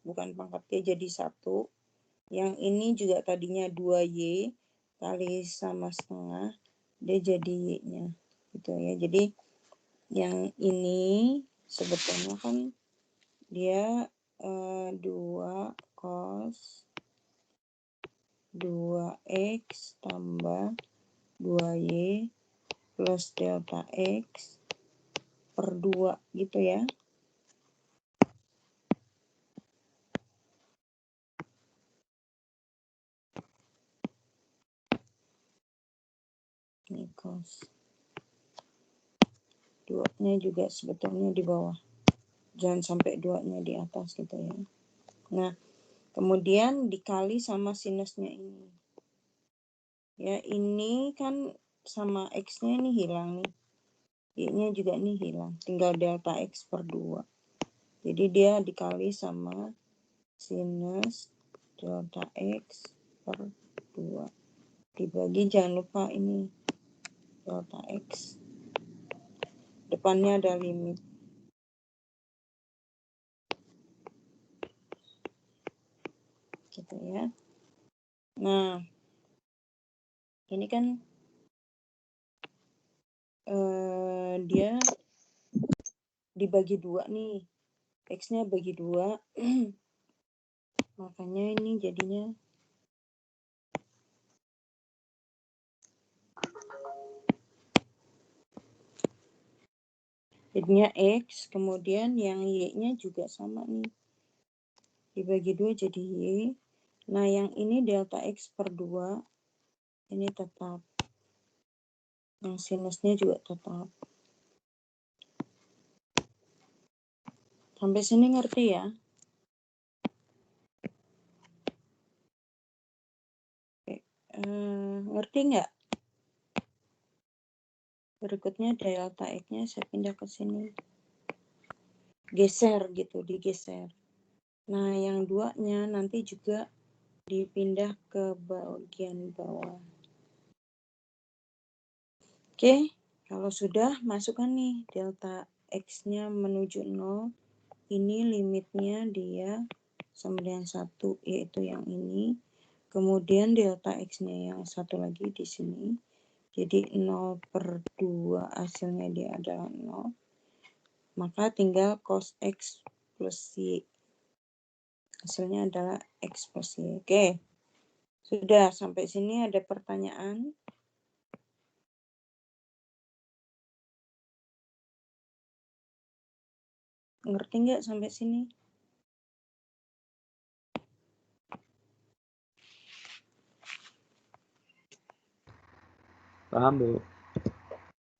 bukan pangkat Y jadi 1. Yang ini juga tadinya 2Y kali sama setengah, dia jadi Y-nya. Gitu ya. Jadi yang ini sebetulnya kan dia 2 cos 2X tambah 2Y plus delta X per 2 gitu ya. Ini cos 2-nya juga sebetulnya di bawah. Jangan sampai 2-nya di atas gitu ya. Nah, kemudian dikali sama sinusnya ini. Ya, ini kan sama X-nya ini hilang nih. Y-nya juga ini hilang. Tinggal delta X per 2. Jadi dia dikali sama sinus delta X per 2. Dibagi, jangan lupa ini delta X. Depannya ada limit. Gitu ya. Nah, ini kan dia dibagi 2 nih. X-nya bagi 2. Makanya ini jadinya X, kemudian yang Y-nya juga sama nih. Dibagi 2 jadi Y. Nah, yang ini delta X per 2, ini tetap. Yang sinusnya juga tetap. Sampai sini ngerti ya? Ngerti nggak? Berikutnya delta X-nya saya pindah ke sini. Geser gitu, digeser. Nah, yang 2-nya nanti juga dipindah ke bagian bawah. Oke, kalau sudah masukkan nih delta X-nya menuju 0. Ini limitnya dia sama dengan 1, yaitu yang ini. Kemudian delta X-nya yang satu lagi di sini. Jadi 0 per 2 hasilnya dia adalah 0. Maka tinggal cos X plus Y. Hasilnya adalah X plus Y. Oke. Sudah sampai sini ada pertanyaan? Ngerti nggak sampai sini? Paham, Bu.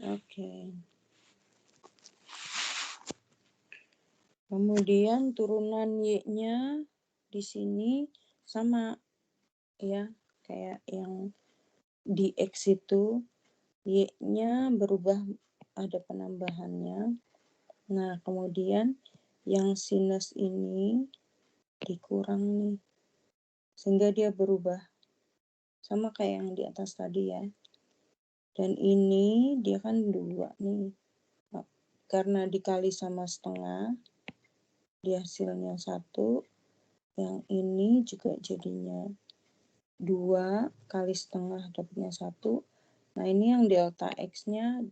Oke. Kemudian turunan Y-nya di sini sama ya, kayak yang di X itu Y-nya berubah, ada penambahannya. Nah, kemudian yang sinus ini dikurang nih, sehingga dia berubah. Sama kayak yang di atas tadi ya. Dan ini dia kan 2 nih. Nah, karena dikali sama setengah, dia hasilnya 1. Yang ini juga jadinya 2 kali setengah dapatnya 1. Nah, ini yang delta X-nya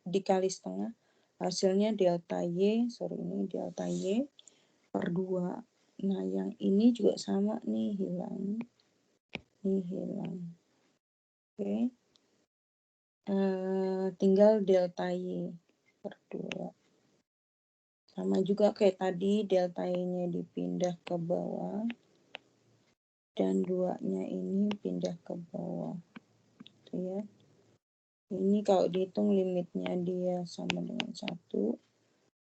dikali setengah, hasilnya delta Y, ini delta Y per 2. Nah, yang ini juga sama nih, hilang. Ini hilang. Oke. Tinggal delta Y per 2. Sama juga kayak tadi, delta Y-nya dipindah ke bawah. Dan 2-nya ini pindah ke bawah. Gitu ya. Ini kalau dihitung limitnya dia sama dengan 1.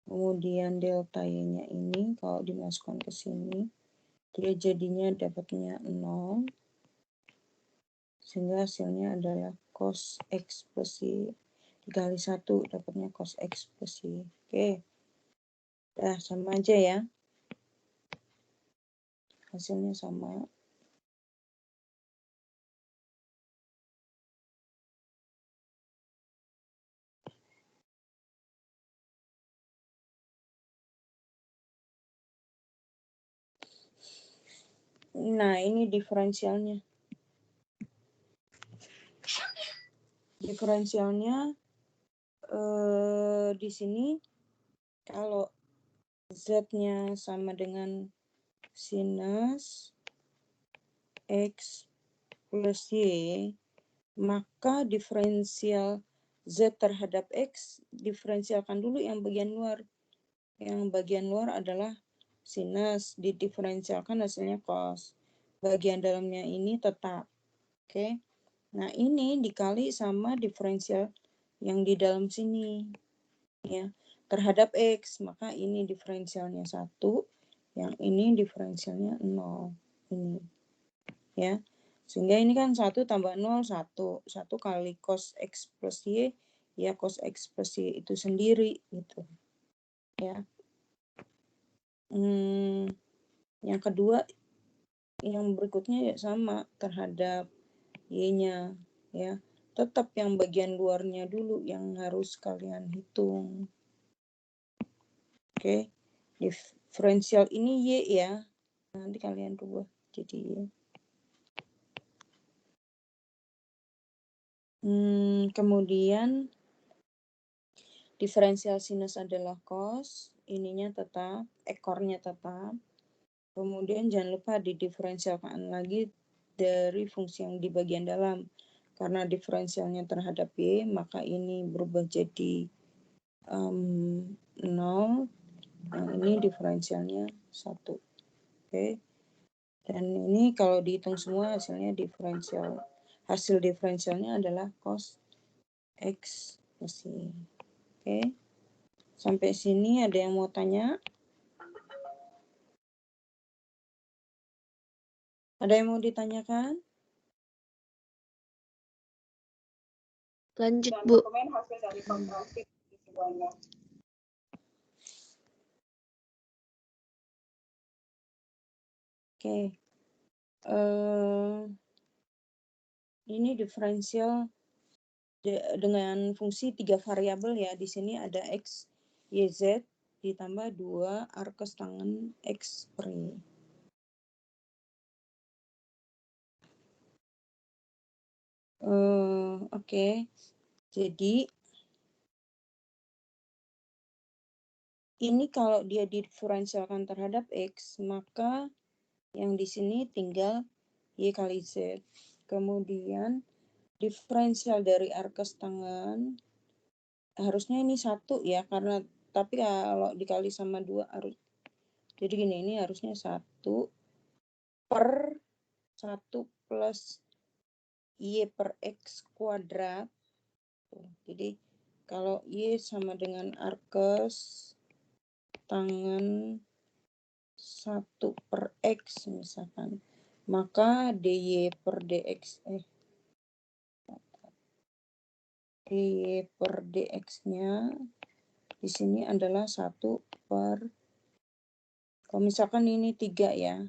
Kemudian delta Y-nya ini kalau dimasukkan ke sini, dia jadinya dapatnya 0. Sehingga hasilnya adalah cos X plus Y. Dikali 1 dapatnya cos X plus Y. Oke. Nah, sama aja ya. Hasilnya sama. Nah, ini diferensialnya. Diferensialnya di sini kalau Z-nya sama dengan sinus X plus Y, maka diferensial Z terhadap X, diferensialkan dulu yang bagian luar. Yang bagian luar adalah sinus, didiferensialkan hasilnya cos. Bagian dalamnya ini tetap. Oke. Nah, ini dikali sama diferensial yang di dalam sini. Ya, terhadap X, maka ini diferensialnya 1, yang ini diferensialnya 0. Ini. Ya. Sehingga ini kan 1 tambah 0, 1. 1 kali cos X plus Y, ya cos X plus Y itu sendiri. Gitu. Ya. Yang kedua, yang berikutnya ya sama terhadap Y-nya. Ya. Tetap yang bagian luarnya dulu yang harus kalian hitung. Oke. Diferensial ini Y ya. Nanti kalian rubah jadi Y. Kemudian diferensial sinus adalah cos, ininya tetap, ekornya tetap. Kemudian jangan lupa didiferensialkan lagi dari fungsi yang di bagian dalam. Karena diferensialnya terhadap Y, maka ini berubah jadi 0. Yang ini diferensialnya 1. Oke. Dan ini kalau dihitung semua hasilnya diferensial. Hasil diferensialnya adalah cos X plus Y. Oke. Sampai sini ada yang mau tanya? Ada yang mau ditanyakan? Lanjut, Bu. Oke. Ini diferensial dengan fungsi 3 variabel ya. Di sini ada X, Y, Z ditambah 2 arkes tangen X per Y. Oke. Jadi ini kalau dia diferensialkan terhadap X, maka yang di sini tinggal Y kali Z. Kemudian diferensial dari arkes tangen harusnya ini 1 ya, karena tapi kalau dikali sama 2 harus. Jadi gini, ini harusnya 1 per 1 plus Y per X kuadrat. Jadi kalau Y sama dengan arkes tangen 1 per X misalkan, maka dy per dx dy per dx-nya di sini adalah 1 per, kalau misalkan ini 3 ya,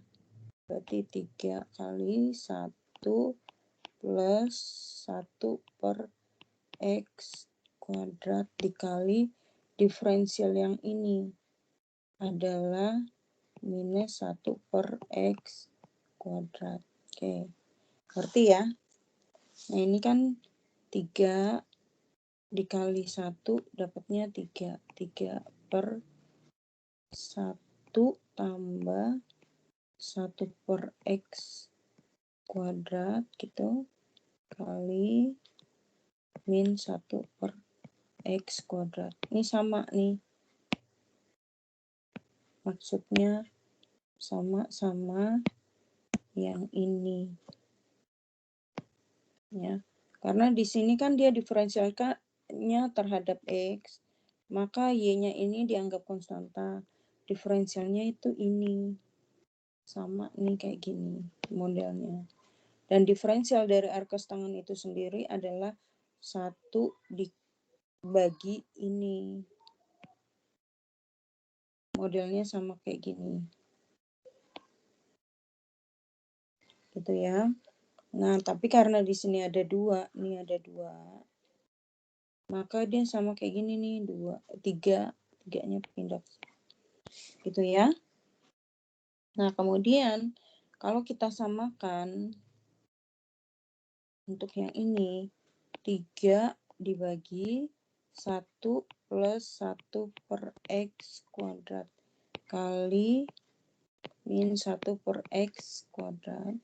berarti 3 kali 1 plus 1 per X kuadrat dikali diferensial yang ini adalah minus 1 per X kuadrat. Oke, ngerti ya? Nah, ini kan 3 dikali 1 dapatnya 3. 3 per 1 tambah 1 per X kuadrat gitu kali min 1 per X kuadrat. Ini sama nih. Maksudnya sama-sama yang ini. Ya. Karena di sini kan dia diferensialnya terhadap X, maka Y-nya ini dianggap konstanta. Diferensialnya itu ini. Sama nih kayak gini modelnya. Dan diferensial dari arkes tangen itu sendiri adalah 1 dibagi ini. Modelnya sama kayak gini. Gitu ya. Nah, tapi karena di sini ada 2, nih ada 2. Maka dia sama kayak gini nih, 2, 3, 3-nya pindah. Gitu ya. Nah, kemudian Kalau kita samakan untuk yang ini, 3 dibagi 1 plus 1 per X kuadrat kali min 1 per X kuadrat.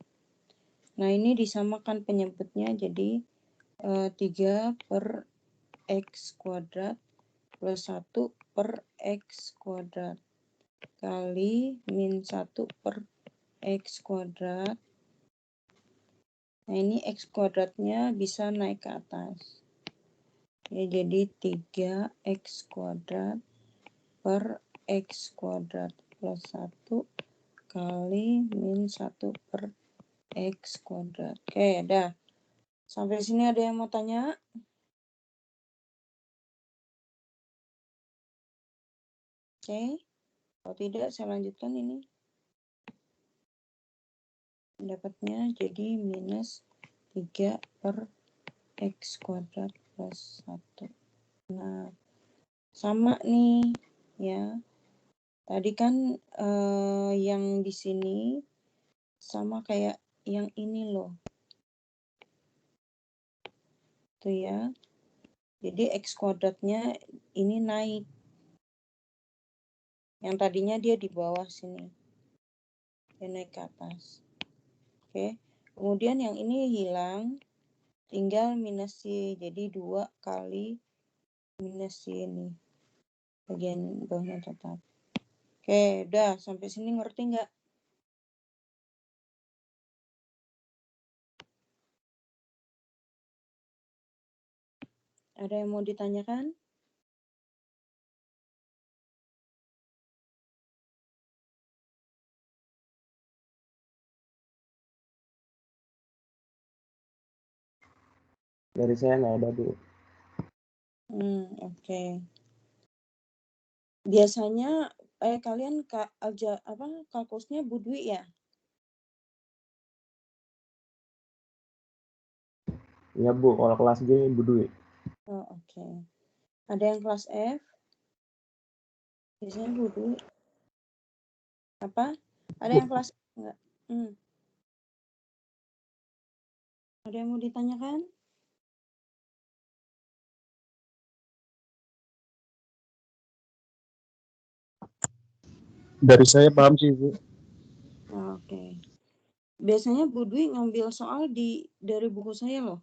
Nah, ini disamakan penyebutnya jadi 3 per X kuadrat plus 1 per X kuadrat kali min 1 per X kuadrat. Nah, ini X kuadratnya bisa naik ke atas. Ya, jadi 3X kuadrat per X kuadrat plus 1 kali min 1 per X kuadrat. Oke, dah. Sampai sini ada yang mau tanya? Oke. Kalau tidak, saya lanjutkan ini. Dapatnya jadi minus 3 per X kuadrat plus 1. Nah, sama nih, ya. Tadi kan yang di sini sama kayak yang ini loh. Tuh ya. Jadi X kuadratnya ini naik. Yang tadinya dia di bawah sini. Dia naik ke atas. Oke. Kemudian yang ini hilang. Tinggal minus Y. Jadi 2 kali minus Y ini. Bagian bawahnya tetap. Oke, udah. Sampai sini ngerti nggak? Ada yang mau ditanyakan? Dari saya nggak ada, Bu. Oke. Biasanya kalian kalkusnya Bu Dwi ya? Iya, Bu. Kalau kelas G, Bu Dwi. Oh, oke. Ada yang kelas F? Biasanya Bu Dwi. Apa? Ada yang kelas enggak? Ada yang mau ditanyakan? Dari saya paham sih, Bu. Oke. Biasanya Bu Dwi ngambil soal dari buku saya loh.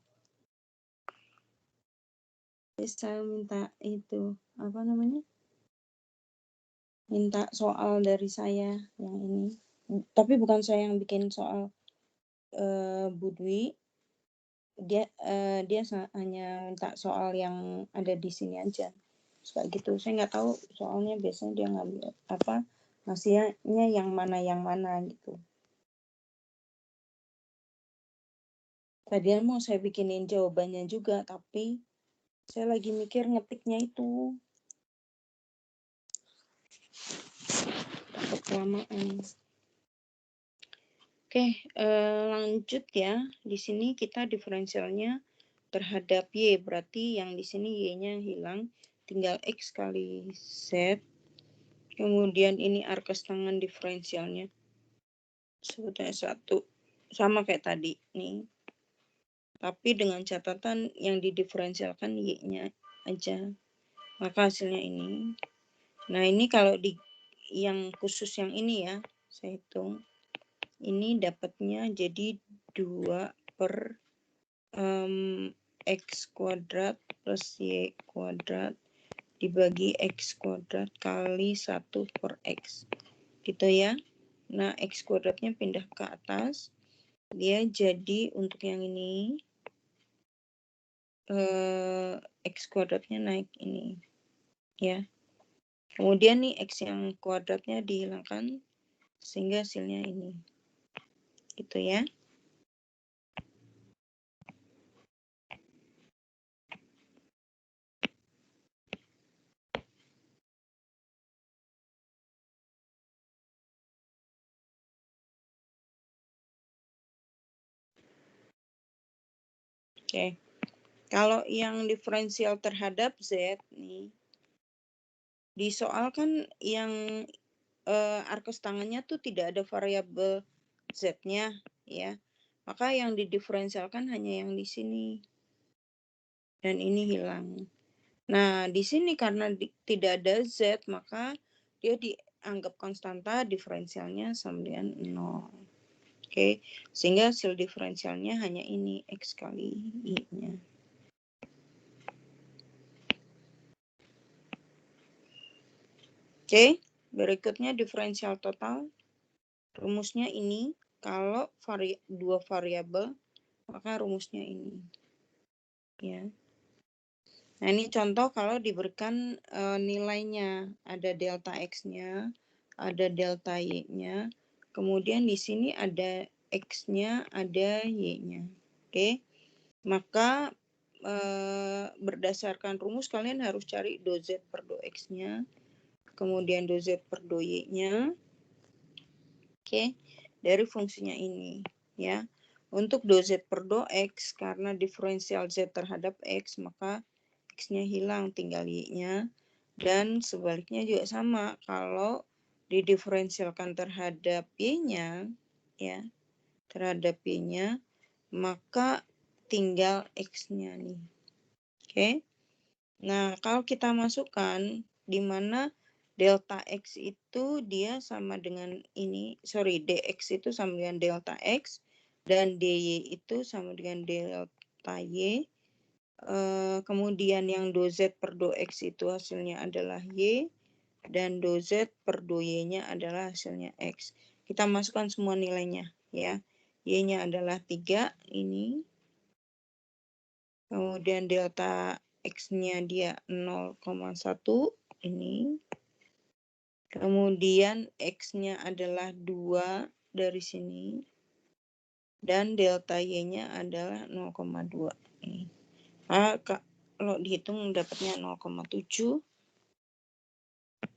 Saya minta itu, apa namanya? Minta soal dari saya yang ini. Tapi bukan saya yang bikin soal Bu Dwi. Dia hanya minta soal yang ada di sini aja. Suka gitu. Saya nggak tahu soalnya biasanya dia ngambil apa hasilnya yang mana gitu. Tadian mau saya bikinin jawabannya juga, tapi saya lagi mikir ngetiknya itu. Takut kelamaan. Oke, lanjut ya. Di sini kita diferensialnya terhadap Y. Berarti yang di sini Y-nya hilang. Tinggal X kali Z. Kemudian ini arcus tangan diferensialnya. Sebutnya 1. Sama kayak tadi nih. Tapi dengan catatan yang didiferensialkan Y-nya aja. Maka hasilnya ini. Nah, ini kalau di yang khusus yang ini ya, saya hitung. Ini dapatnya jadi 2 per X kuadrat plus Y kuadrat dibagi X kuadrat kali 1 per X. Gitu ya. Nah, X kuadratnya pindah ke atas. Dia jadi untuk yang ini X kuadratnya naik ini ya. Kemudian nih X yang kuadratnya dihilangkan sehingga hasilnya ini gitu ya. Oke. Kalau yang diferensial terhadap Z nih di soal kan yang arcus tangannya tuh tidak ada variabel Z-nya ya. Maka yang didiferensialkan hanya yang di sini. Dan ini hilang. Nah, di sini karena tidak ada Z, maka dia dianggap konstanta, diferensialnya sama dengan 0. Oke, sehingga hasil diferensialnya hanya ini, X kali Y-nya. Oke, berikutnya diferensial total. Rumusnya ini, kalau dua variabel, maka rumusnya ini. Ya. Nah, ini contoh kalau diberikan nilainya. Ada delta X-nya, ada delta Y-nya. Kemudian di sini ada X-nya, ada Y-nya. Oke, maka berdasarkan rumus kalian harus cari do Z per do X-nya. Kemudian do Z per do Y-nya. Oke, dari fungsinya ini. Ya, untuk do Z per do X, karena diferensial Z terhadap X, maka X-nya hilang, tinggal Y-nya. Dan sebaliknya juga sama, kalau didiferensialkan terhadap Y-nya, ya, terhadap Y-nya, maka tinggal X-nya nih. Oke. Nah, kalau kita masukkan, di mana delta X itu dia sama dengan ini, dx itu sama dengan delta X, dan dy itu sama dengan delta Y. Kemudian yang do Z per do X itu hasilnya adalah Y, dan do Z per do Y-nya adalah hasilnya X. Kita masukkan semua nilainya ya. Y-nya adalah 3 ini. Kemudian delta X-nya dia 0,1 ini. Kemudian X-nya adalah 2 dari sini. Dan delta Y-nya adalah 0,2 ini. Kalau dihitung dapatnya 0,7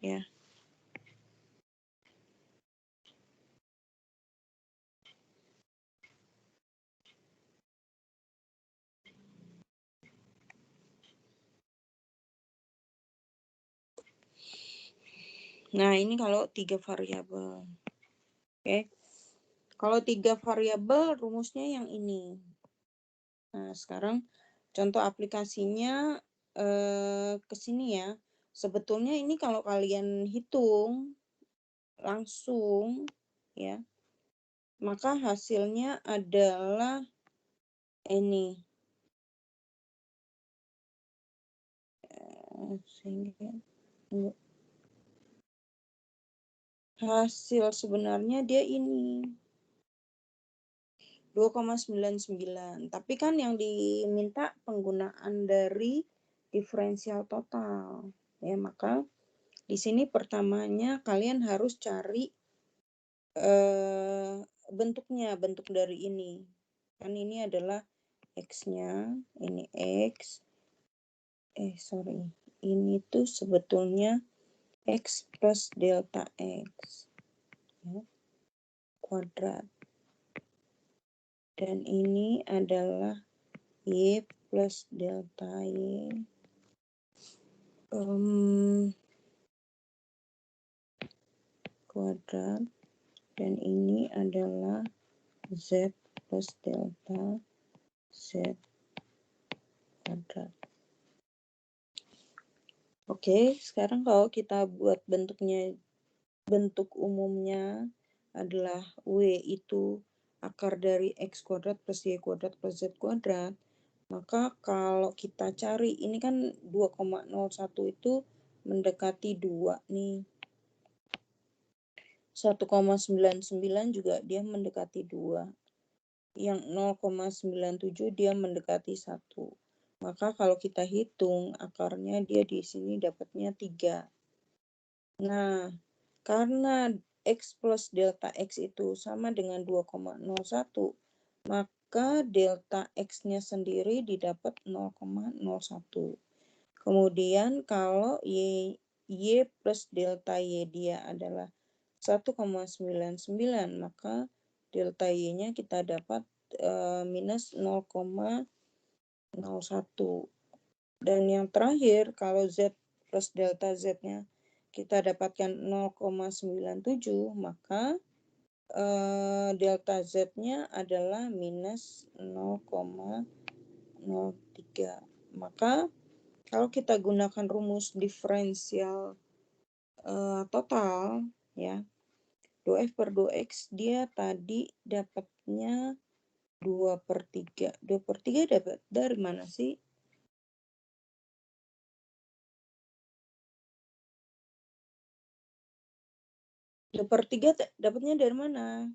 ya. Nah, ini kalau 3 variabel. Oke. Kalau 3 variabel rumusnya yang ini. Nah, sekarang contoh aplikasinya ke sini ya. Sebetulnya ini kalau kalian hitung langsung ya, maka hasilnya adalah ini. Hasil sebenarnya dia ini 2,99. Tapi kan yang diminta penggunaan dari diferensial total. Ya, maka di sini pertamanya kalian harus cari bentuknya, bentuk dari ini. Kan ini adalah X-nya, ini X. Ini tuh sebetulnya X plus delta X. Ya, kuadrat. Dan ini adalah Y plus delta Y. Kuadrat. Dan ini adalah Z plus delta Z kuadrat. Oke, sekarang kalau kita buat bentuk umumnya adalah W itu akar dari X kuadrat plus Y kuadrat plus Z kuadrat. Maka kalau kita cari, ini kan 2,01 itu mendekati 2 nih. 1,99 juga dia mendekati 2. Yang 0,97 dia mendekati 1. Maka kalau kita hitung akarnya dia di sini dapatnya 3. Nah, karena X plus delta X itu sama dengan 2,01, maka delta X-nya sendiri didapat 0,01. Kemudian kalau Y plus delta Y dia adalah 1,99, maka delta Y-nya kita dapat minus 0,01. Dan yang terakhir, kalau Z plus delta Z-nya kita dapatkan 0,97, maka delta Z-nya adalah minus 0,03. Maka kalau kita gunakan rumus diferensial total, ya, 2F per 2X, dia tadi dapatnya 2/3. 2/3 dapat dari mana sih? Dua per tiga dapatnya dari mana?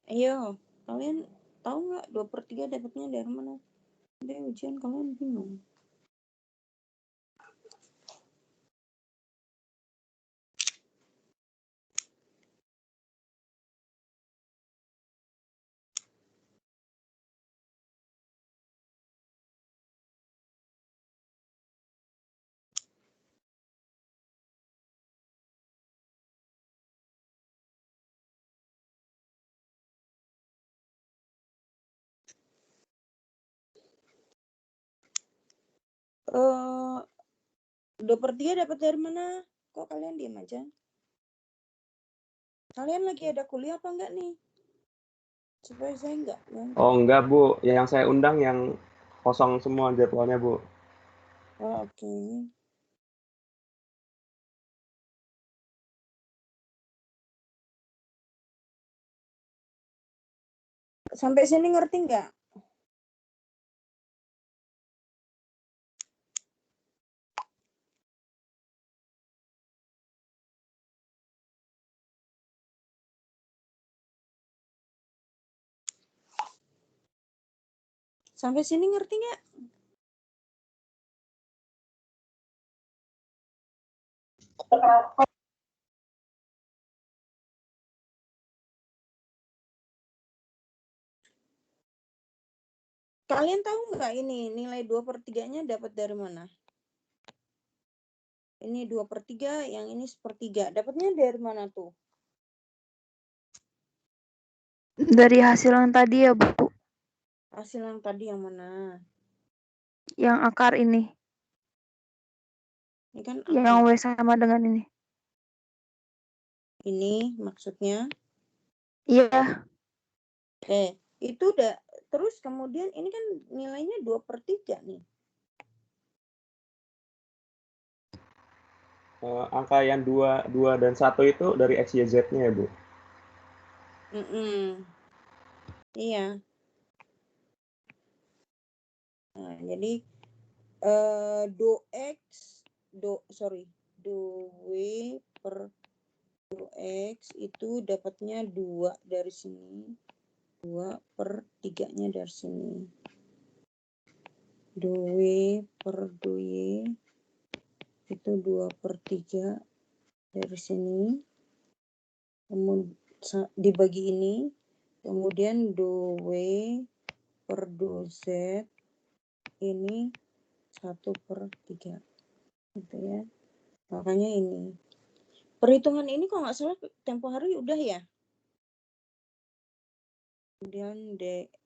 Ayo, kalian tahu nggak 2/3 dapatnya dari mana? Dari ujian kalian bingung. Eh, 2/3 dapat dari mana? Kok kalian diam aja? Kalian lagi ada kuliah apa enggak nih? Supaya saya enggak. Oh enggak Bu, yang saya undang yang kosong semua jadwalnya Bu. Oh, oke. Sampai sini ngerti nggak? Sampai sini ngerti nggak? Kalian tahu nggak ini nilai 2/3-nya dapat dari mana? Ini 2/3, yang ini 1/3. Dapatnya dari mana tuh? Dari hasil yang tadi ya, Bu. Hasil yang tadi yang mana? Yang akar ini. Ini kan Yang akar. W sama dengan ini. Ini maksudnya? Iya. Itu udah. Terus kemudian ini kan nilainya 2/3 nih. Angka yang 2 dan 1 itu dari X, Y, Z-nya ya Bu? Iya. Nah, jadi do W per do X itu dapatnya 2 dari sini. 2/3-nya dari sini. Do W per do Y itu 2/3 dari sini. Kemudian dibagi ini. Kemudian do W per do Z ini 1/3. Gitu ya. Makanya ini. Perhitungan ini kok nggak salah tempo hari udah ya. Kemudian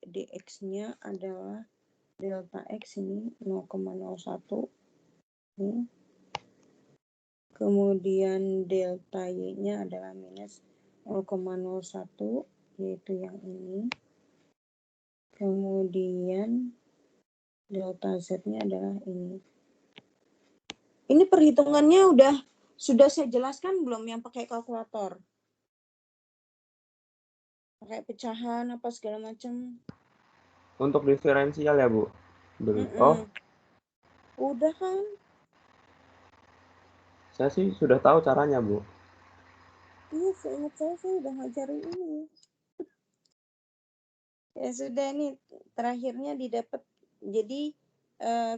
dx-nya adalah delta x ini 0,01. Ini. Kemudian delta y-nya adalah minus 0,01, yaitu yang ini. Kemudian delta z-nya adalah ini. Ini perhitungannya sudah saya jelaskan belum yang pakai kalkulator? Pakai pecahan apa segala macam? Untuk diferensial ya Bu? Oh, udah kan? Saya sih sudah tahu caranya Bu. Iya, seingat saya udah ngajarin ini. Ya sudah, nih terakhirnya didapat. Jadi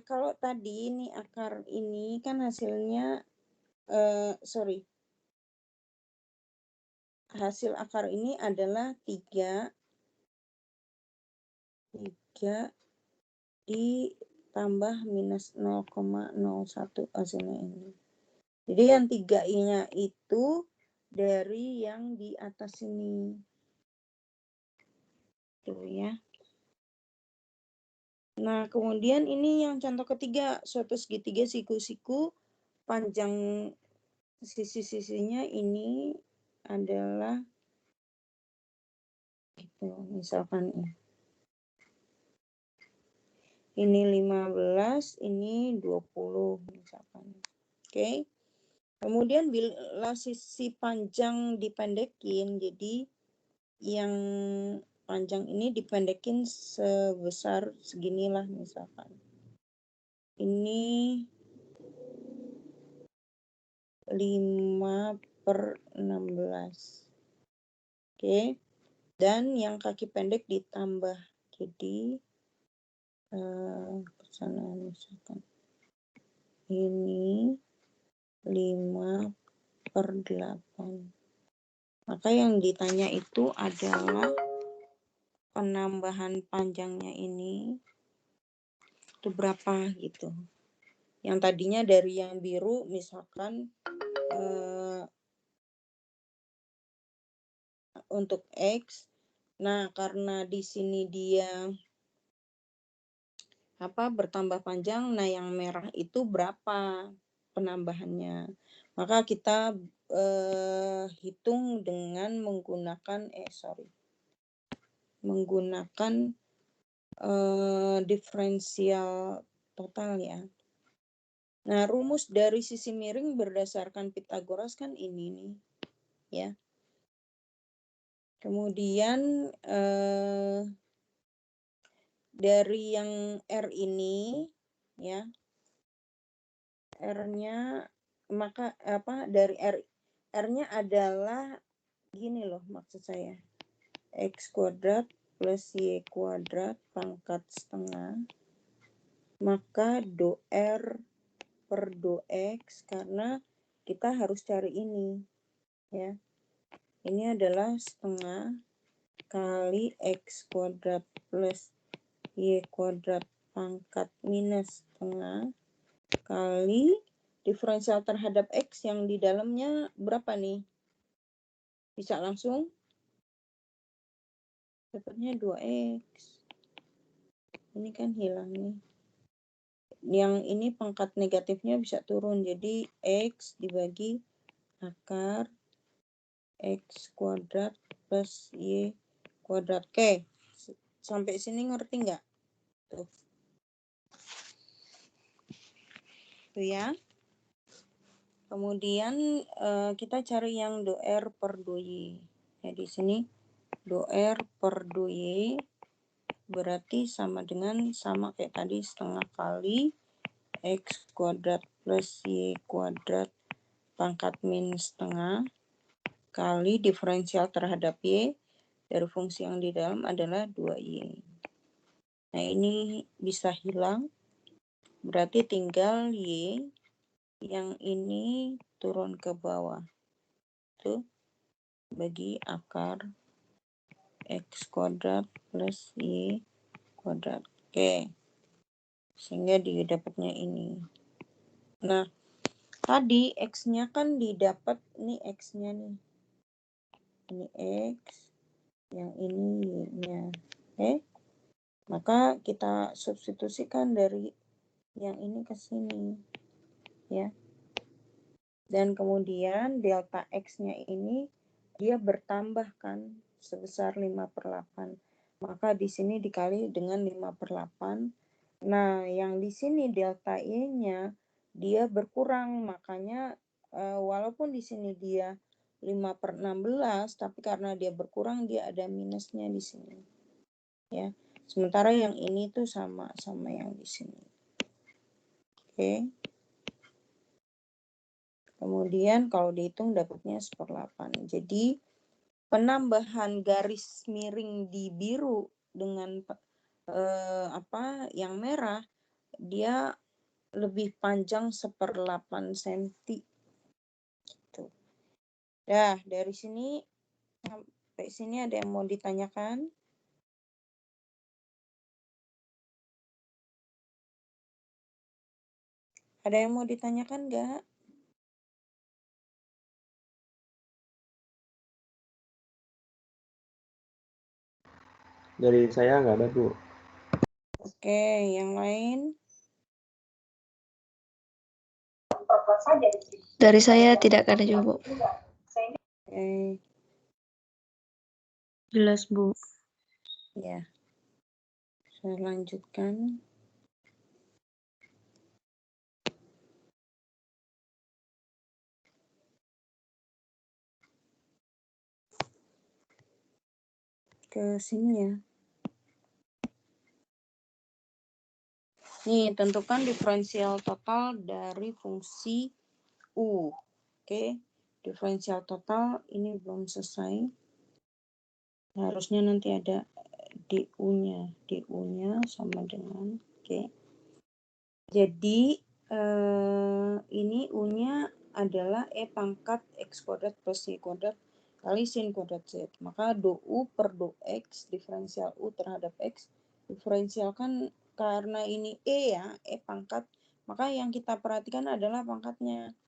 kalau tadi ini akar ini kan hasilnya hasil akar ini adalah 3 ditambah minus 0,01 hasilnya ini. Jadi yang 3-nya itu dari yang di atas ini. Tuh ya. Nah, kemudian ini yang contoh ketiga, suatu segitiga siku-siku panjang sisi-sisinya ini adalah gitu, misalkan ini 15, ini 20 misalkan. Oke. Kemudian bila sisi panjang dipendekin, jadi yang panjang ini dipendekin sebesar seginilah misalkan. Ini 5/16. Oke. Dan yang kaki pendek ditambah. Jadi kesana misalkan. Ini 5/8. Maka yang ditanya itu adalah penambahan panjangnya ini itu berapa gitu. Yang tadinya dari yang biru misalkan untuk X. Nah, karena di sini dia bertambah panjang, nah yang merah itu berapa penambahannya. Maka kita hitung dengan menggunakan diferensial total ya. Nah, rumus dari sisi miring berdasarkan Pythagoras kan ini nih, ya. Kemudian dari yang R ini, ya, R-nya maka dari R-nya adalah gini loh maksud saya. X kuadrat plus Y kuadrat pangkat setengah. Maka do R per do X karena kita harus cari ini, ya. Ini adalah setengah kali X kuadrat plus Y kuadrat pangkat minus setengah kali diferensial terhadap X yang di dalamnya berapa nih? Bisa langsung? Dapatnya 2X. Ini kan hilang nih. Yang ini pangkat negatifnya bisa turun. Jadi X dibagi akar X kuadrat plus Y kuadrat. Oke. Sampai sini ngerti nggak? Tuh. Tuh ya. Kemudian kita cari yang do R per do Y. Ya, di sini do R per do Y berarti sama kayak tadi setengah kali X kuadrat plus Y kuadrat pangkat min setengah kali diferensial terhadap Y dari fungsi yang di dalam adalah 2Y. Nah, ini bisa hilang. Berarti tinggal Y yang ini turun ke bawah. Tuh, bagi akar X kuadrat plus Y kuadrat. Oke. Sehingga didapatnya ini. Nah, tadi X-nya kan didapat, ini X-nya nih. Ini X, yang ini Y-nya. Oke. Maka kita substitusikan dari yang ini ke sini. Ya. Dan kemudian delta X-nya ini dia bertambah kan sebesar 5/8. Maka di sini dikali dengan 5/8. Nah, yang di sini delta Y-nya dia berkurang, makanya walaupun di sini dia 5/16, tapi karena dia berkurang dia ada minusnya di sini. Ya. Sementara yang ini tuh sama yang di sini. Oke. Kemudian kalau dihitung dapatnya 1/8. Jadi penambahan garis miring di biru dengan yang merah dia lebih panjang 1/8 cm. Gitu. Dah, dari sini sampai sini ada yang mau ditanyakan? Ada yang mau ditanyakan nggak? Dari saya nggak ada, Bu. Oke, yang lain? Dari saya tidak ada juga, Bu. Oke, Jelas, Bu. ya. Saya lanjutkan. Ke sini ya. Nih, tentukan diferensial total dari fungsi U. Oke, diferensial total ini belum selesai. Harusnya nanti ada DU-nya. DU-nya sama dengan, oke. Jadi, ini U-nya adalah E pangkat X kuadrat plus Y kuadrat kali sin kuadrat Z. Maka do U per do X, diferensial U terhadap X, diferensialkan karena ini E ya, E pangkat, maka yang kita perhatikan adalah pangkatnya.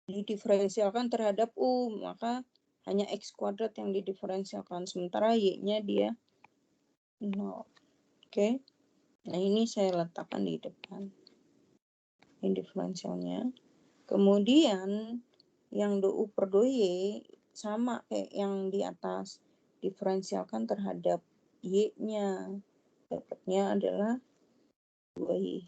Didiferensialkan terhadap U, maka hanya X kuadrat yang didiferensialkan, sementara Y-nya dia 0. Oke, nah ini saya letakkan di depan. Ini diferensialnya. Kemudian yang do U per do Y sama kayak yang di atas, diferensialkan terhadap Y-nya. Dapatnya adalah 2Y.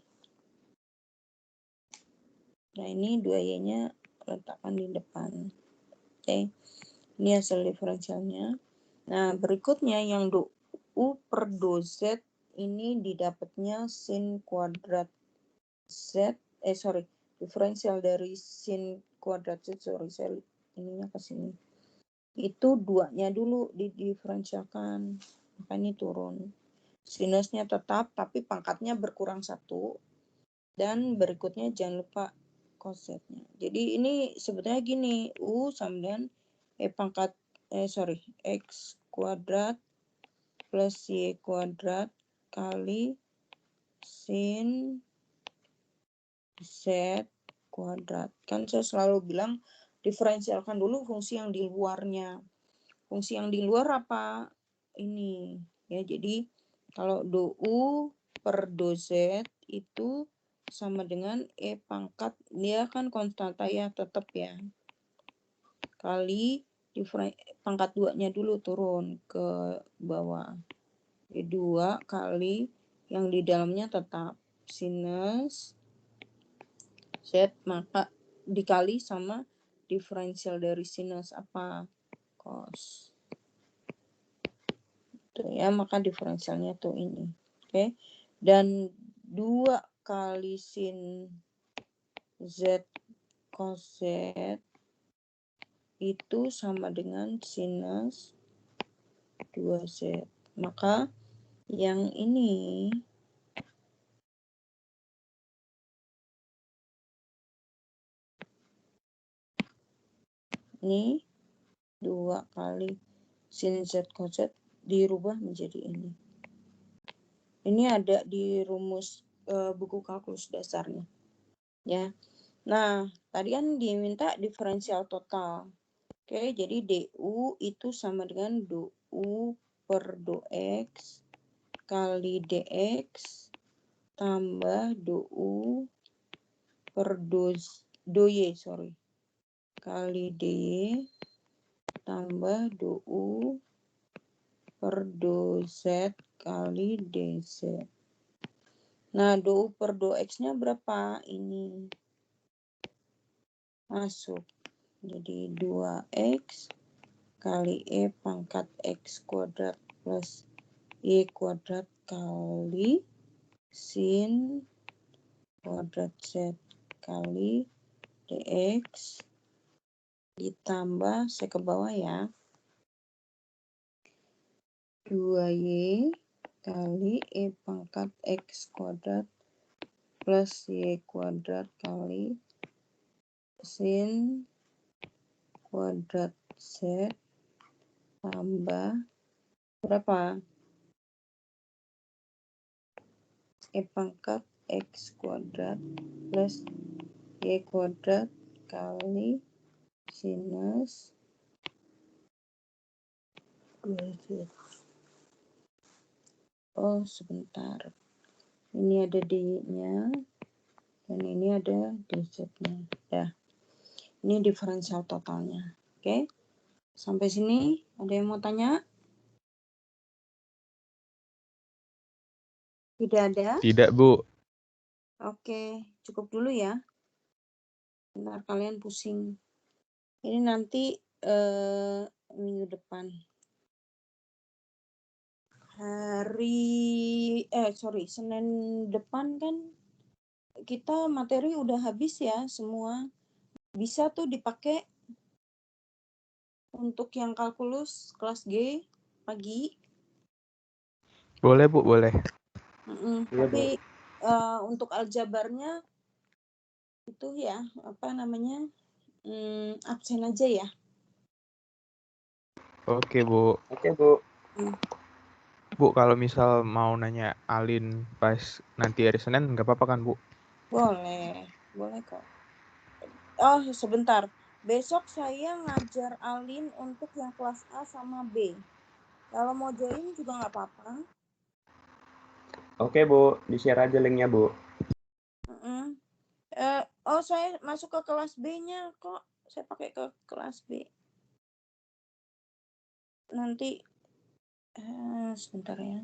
Nah, ini 2Y-nya letakkan di depan. Oke. Ini hasil diferensialnya. Nah, berikutnya yang do U per do Z ini didapatnya sin kuadrat Z, diferensial dari sin kuadrat Z, saya ininya ke sini. Itu 2-nya dulu didiferensialkan, maka ini turun. Sinusnya tetap, tapi pangkatnya berkurang 1. Dan berikutnya jangan lupa kosetnya. Jadi ini sebetulnya gini, U sama dengan X kuadrat plus Y kuadrat kali sin Z kuadrat. Kan saya selalu bilang diferensialkan dulu fungsi yang di luarnya. Fungsi yang di luar apa? Ini. Ya, jadi kalau do U per do Z itu sama dengan E pangkat, dia kan konstanta ya, tetap ya. Kali pangkat 2-nya dulu turun ke bawah. 2 kali yang di dalamnya tetap sinus Z, maka dikali sama diferensial dari sinus apa? Cos. Tuh ya, maka diferensialnya tuh ini. Oke. Dan 2 kali sin Z cos Z itu sama dengan sinus 2Z. Maka yang ini ini 2 kali sin Z cos Z dirubah menjadi ini. Ini ada di rumus buku kalkulus dasarnya. Ya. Nah, tadi kan diminta diferensial total. Oke, jadi DU itu sama dengan do U per do X kali DX tambah do U per do Y, kali DY tambah do U per do Z kali DZ. Nah, do U per do X-nya berapa? Ini masuk. Jadi 2X kali E pangkat X kuadrat plus Y kuadrat kali sin kuadrat Z kali DX ditambah, saya ke bawah ya, 2Y kali E pangkat X kuadrat plus Y kuadrat kali sin kuadrat Z tambah berapa? E pangkat X kuadrat plus Y kuadrat kali sinus 2Z. Oh, sebentar. Ini ada D-nya. Dan ini ada DZ-nya. Dah. Ini diferensial totalnya. Oke. Sampai sini ada yang mau tanya? Tidak ada? Tidak, Bu. Oke, cukup dulu ya. Bentar kalian pusing. Ini nanti minggu depan. Senin depan kan kita materi udah habis ya semua. Bisa tuh dipakai untuk yang kalkulus kelas G pagi. Boleh, Bu, boleh. Iya, Tapi untuk aljabarnya itu ya absen aja ya. Oke, Bu. Oke, Bu. Bu, kalau misal mau nanya Alin pas nanti hari Senin, nggak apa-apa kan, Bu? Boleh kok. Oh, sebentar. Besok saya ngajar Alin untuk yang kelas A sama B. Kalau mau join juga nggak apa-apa. Oke, Bu. Di-share aja linknya, Bu. Saya masuk ke kelas B-nya kok. Saya pakai ke kelas B. Nanti sebentar ya.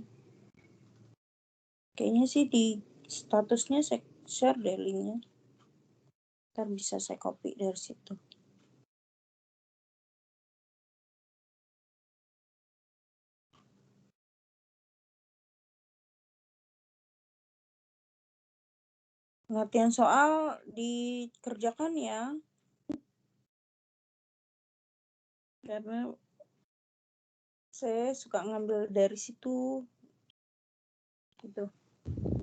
Kayaknya sih di statusnya saya share deh linknya. Ntar bisa saya copy dari situ. Latihan soal dikerjakan ya. Karena saya suka ngambil dari situ. Gitu.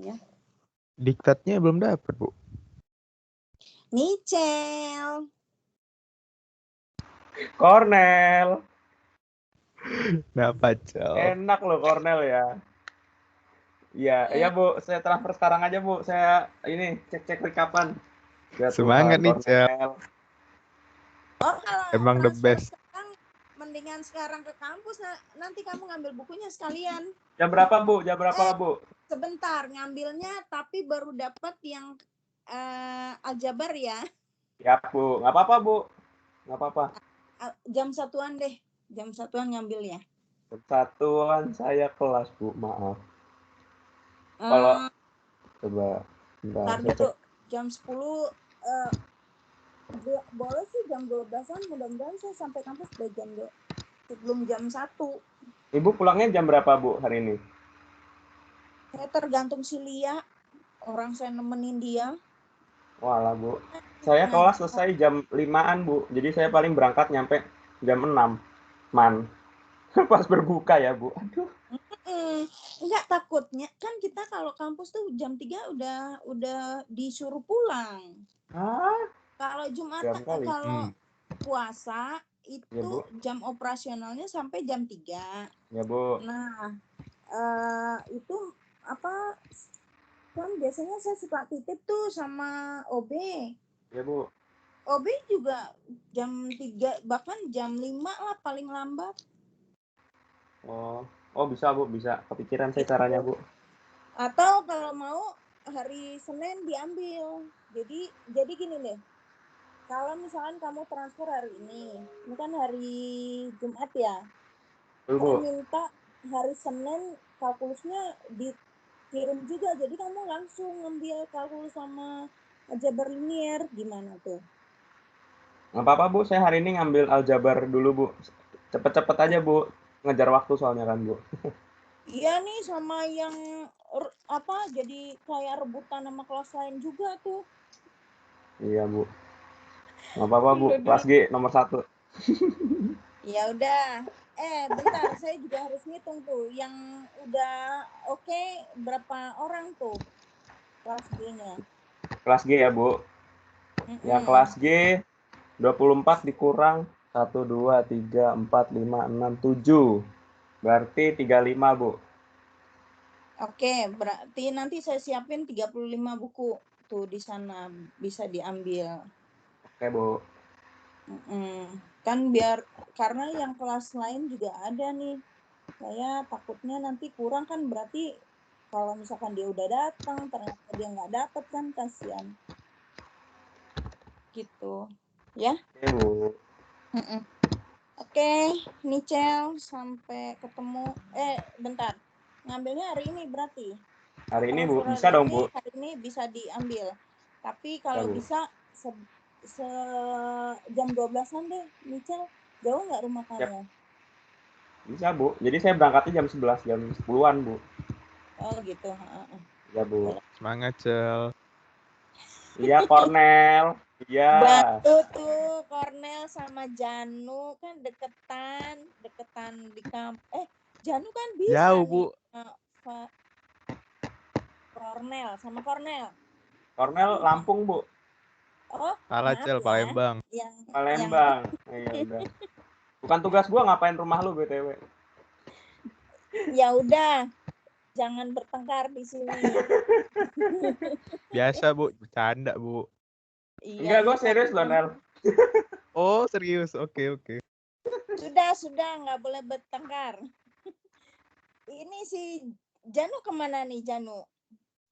Ya. Diktatnya belum dapat, Bu. Nicel. Cornel. Dapat, Cel. Enak loh Cornel ya. Iya, Bu. Saya transfer sekarang aja, Bu. Saya ini cek-cek rekapan. Ya, Semangat nih, Cel. Cornel. Oh, kalau Emang the best. sekarang, mendingan sekarang ke kampus, nanti kamu ngambil bukunya sekalian. Jam berapa, Bu? Jam berapa, Bu? Sebentar, ngambilnya tapi baru dapat yang aljabar ya. Ya, Bu. Nggak apa-apa, Bu. Nggak apa-apa. Jam 1-an deh. Jam 1-an ngambil ya. Satuan saya kelas, Bu. Maaf. Kalau coba Ntar dulu, jam 10 boleh sih jam 12-an, mudah-mudahan saya sampai kampus sebelum jam 1. Ibu pulangnya jam berapa, Bu, hari ini? Saya tergantung si Lia, orang saya nemenin dia. Walah, Bu. Saya kelas selesai jam 5-an, Bu. Jadi saya paling berangkat nyampe jam 6. Pas berbuka ya, Bu. Aduh. Enggak, takutnya kan kita kalau kampus tuh jam 3 udah disuruh pulang. Kalau Jumat, kalau puasa itu ya, jam operasionalnya sampai jam 3. Ya, Bu. Nah, itu kan biasanya saya suka titip tuh sama OB. Ya, Bu. OB juga jam 3, bahkan jam 5 lah paling lambat. Oh bisa, Bu, bisa. Kepikiran saya caranya, Bu. Atau kalau mau hari Senin diambil. Jadi gini deh. Kalau misalkan kamu transfer hari ini kan hari Jumat ya. Saya minta hari Senin kalkulusnya dikirim juga. Jadi kamu langsung ngambil kalkulus sama aljabar linier. Gimana tuh? Nggak apa-apa, Bu. Saya hari ini ngambil aljabar dulu, Bu. Cepet-cepet aja, Bu. Ngejar waktu soalnya kan, Bu. Iya nih, sama yang jadi kayak rebutan sama kelas lain juga tuh. Iya, Bu. Nggak apa-apa, Bu. Kelas G nomor 1. Ya udah. Bentar, saya juga harus ngitung tuh. Yang udah oke, berapa orang tuh kelas G-nya? Kelas G ya, Bu. Yang kelas G 24 dikurang 1, 2, 3, 4, 5, 6, 7. Berarti 35, Bu. Oke, berarti nanti saya siapin 35 buku tuh di sana bisa diambil. Oke, Bu. Kan karena yang kelas lain juga ada nih. Saya takutnya nanti kurang kan, berarti kalau misalkan dia udah datang ternyata dia nggak dapet kan kasihan gitu ya. Oke, Bu. Oke, Nichel, sampai ketemu. Bentar, ngambilnya hari ini berarti Hari ini, kalau Bu. surat Bisa dong, ini Bu. hari ini bisa diambil, tapi Bisa, kalau Bu. bisa jam 12-an deh, Nichel. Jauh nggak rumah kamu? Bisa, Bu. Jadi saya berangkatnya jam 11, jam 10-an, Bu. Oh gitu. Ya, Bu. Semangat, Cel. Iya, Cornel. Iya. Bantu tuh Cornel sama Janu kan deketan di Janu kan bisa Jauh, nih. Bu. Cornel sama Cornel. Cornel Lampung, Bu. Oh, Salah, maaf Cel, ya. Palembang. Palembang. Iya, udah. Bukan tugas gua ngapain rumah lu, BTW. Ya udah, jangan bertengkar di sini. Biasa, Bu. Bercanda, Bu. Enggak, gua serius loh, Nel. Oh, serius. Oke. Sudah, nggak boleh bertengkar. Ini si Janu kemana nih, Janu?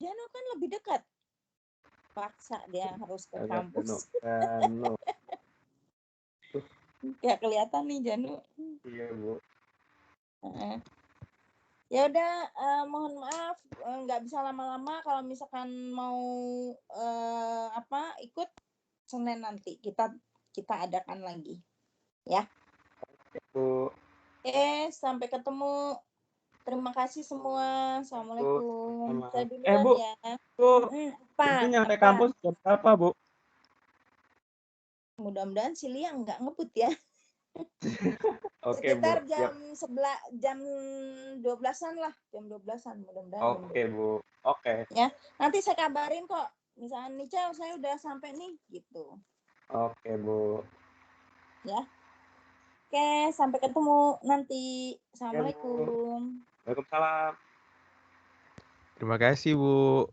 Janu kan lebih dekat. Paksa dia harus ke kampus. Janu. Nggak kelihatan nih Janu. Iya, Bu. Ya udah, mohon maaf nggak bisa lama-lama. Kalau misalkan mau ikut Senin nanti kita adakan lagi ya. Bu. Sampai ketemu. Terima kasih semua. Assalamualaikum. Sama. Saya duluan Bu. ya. Bu. Apa? Nanti nyampe kampus jam berapa, Bu? Mudah-mudahan si Lia nggak ngebut ya. Oke, Sekitar Bu. jam 12-an lah. Jam 12-an mudah-mudahan. Oke, Bu. Oke. Ya, nanti saya kabarin kok. Misalnya Nicel saya udah sampai nih gitu. Oke, Bu. Ya. Oke, sampai ketemu nanti. Assalamualaikum. Waalaikumsalam. Terima kasih, Bu.